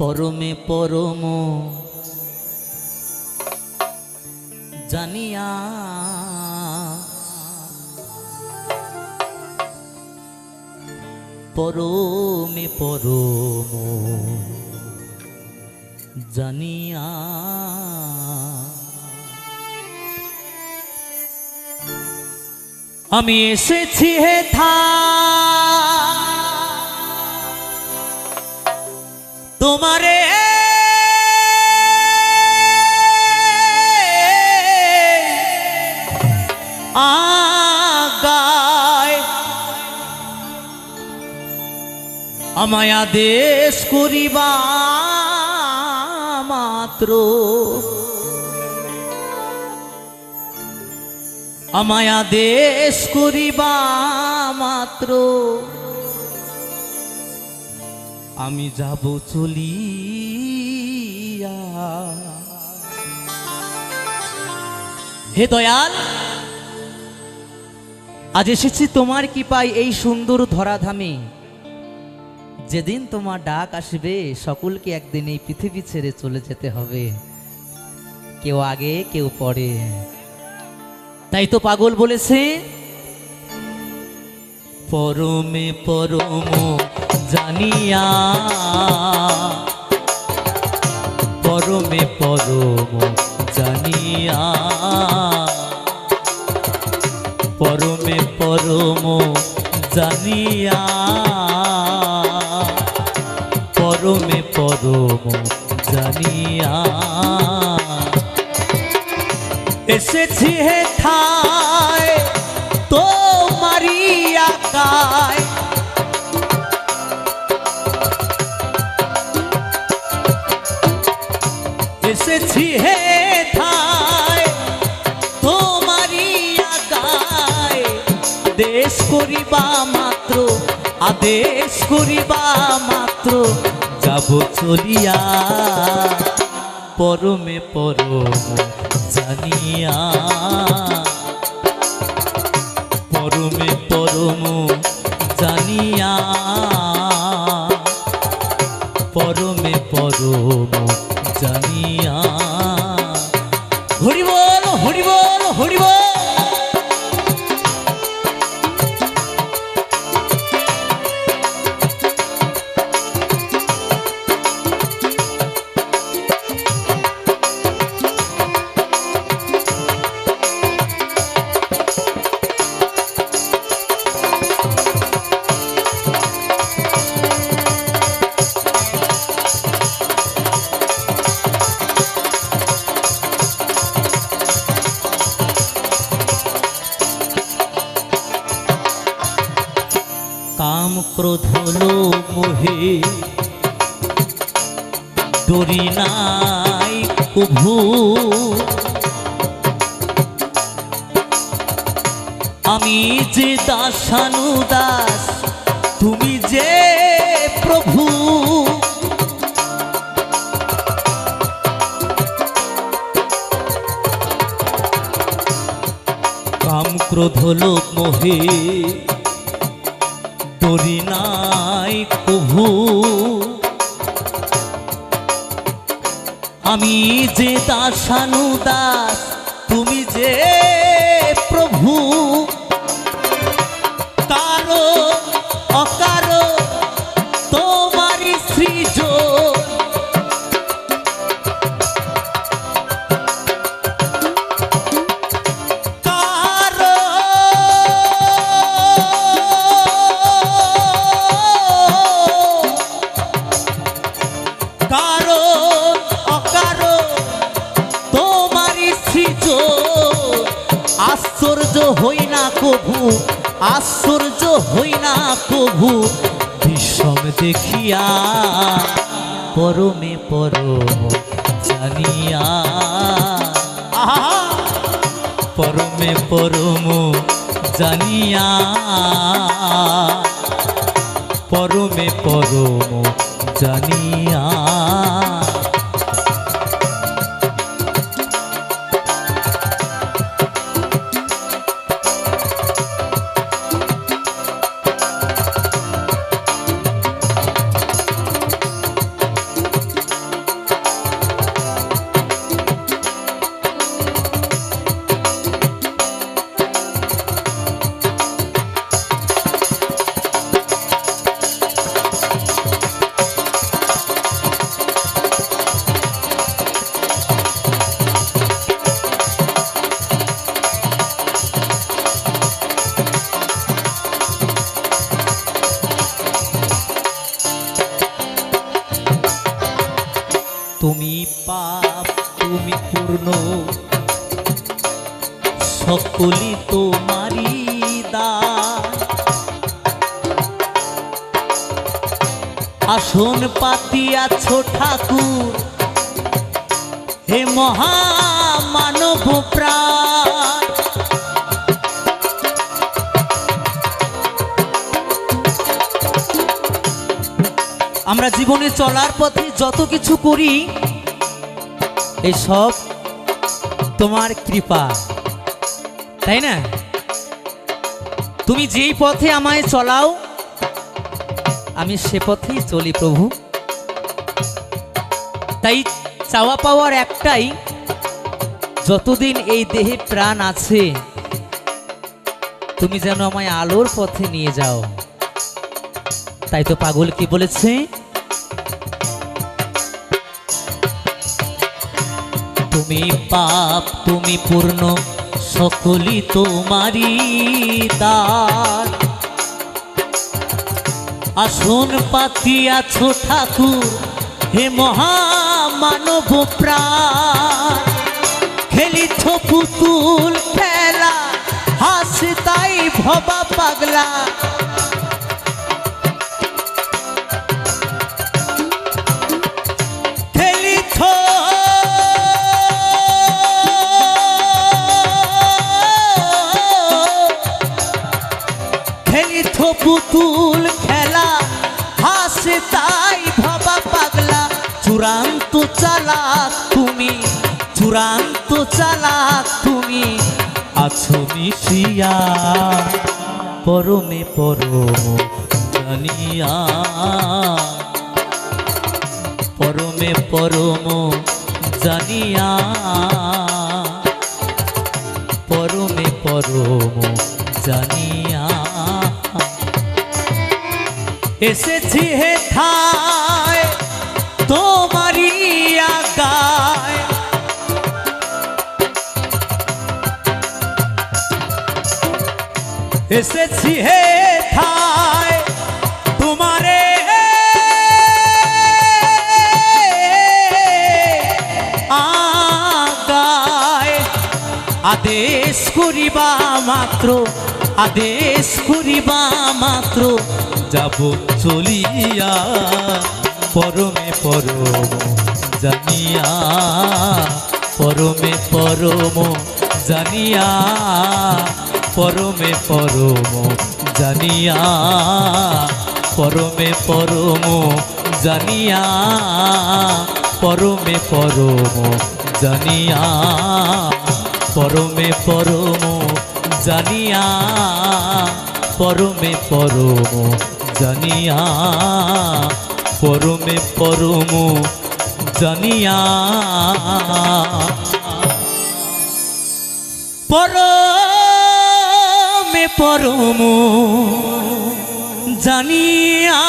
পরমে পরম জানিয়া পরমে পরম জানিয়া আমি এসেছি হেথা তোমারে আগায় আমায় আদেশ করিবা মাত্র আমায় আদেশ করিবা মাত্র আমি যাব চলিয়া। হে দয়াল, আজ এসেছি তোমার কৃপায় এই সুন্দর ধরাধামে। যেদিন তোমার ডাক আসবে সকলকে একদিন এই পৃথিবী ছেড়ে চলে যেতে হবে, কেউ আগে কেউ পরে। তাই তো পাগল বলেছে পরমে পরম জানিয়া পরমে পরম জানিয়া পরমে পরম জানিয়া পরমে পরম জানিয়া এসেছি হেথায় তোমারি আগায় এসেছি হেথায় তোমারি আগায় দেশ করিবা মাত্র আদেশ করিবা মাত্র যাব চলিয়া পরমে পরম জানিয়া পরমে পরম জানিয়া পরমে পরম জানিয়া। হরি বল হরি বল হরি বল। কাম ক্রোধ লোভ মোহে ডরি নাই কভু আমি যে দাসানুদাস তুমি যে প্রভু কাম ক্রোধ লোভ মোহে ডরি নাই কভু আমি যে দাসানুদাস তুমি যে প্রভু কারো অকারো তোমারি সৃজন আশ্চর্য হই না কভু আশ্চর্য হই না কভু বিষম দেখিয়া পরমে পরম জানিয়া পরমে পরম জানিয়া পরমে পরম জানিয়া তুমি পাপ তুমি পূর্ণ, সকলি তোমারি দান। আসন পাতিয়াছ ঠাকুর হে মহামানব প্রাণ। আমরা জীবনে চলার পথে যত কিছু করি এই সব তোমার কৃপা, তাই না? তুমি যেই পথে আমায় চলাও আমি সে পথেই চলি প্রভু। তাই চাওয়া পাওয়ার একটাই, যতদিন এই দেহে প্রাণ আছে তুমি যেন আমায় আলোর পথে নিয়ে যাও। তাই তো পাগল কি বলেছে, তুমি পাপ তুমি পূর্ণ, সকলি তোমারি দান। আসন পাতিয়াছ ঠাকুর হে মহামানব প্রাণ। খেলিছ পুতুল খেলা, হাসি তাই ভবা পাগলা। খেলিছ পুতুল খেলা, হাসে তাই ভাবা পাগলা। চূড়ান্ত চালাক তুমি, চূড়ান্ত চালাক তুমি, আছো মিশিয়া পরমে পরম জানিয়া। পরমে পরম জানিয়া, পরমে পরম জানিয়া। এসেছি হে ঠায় তোমারি আগায়। এসেছি হে ঠায় তোমারে আগায়। আদেশ করিবা মাত্র, আদেশ করিবা মাত্র, যাব চলিয়া পরমে পরম জানিয়া। পরমে পরম জানিয়া, পরমে পরম জানিয়া। পরমে পরম জানিয়া, পরমে পরম জানিয়া। পরমে পরম জানিয়া, পরমে পরম জানিয়া। পরমে পরম জানিয়া, পরমে পরম জানিয়া।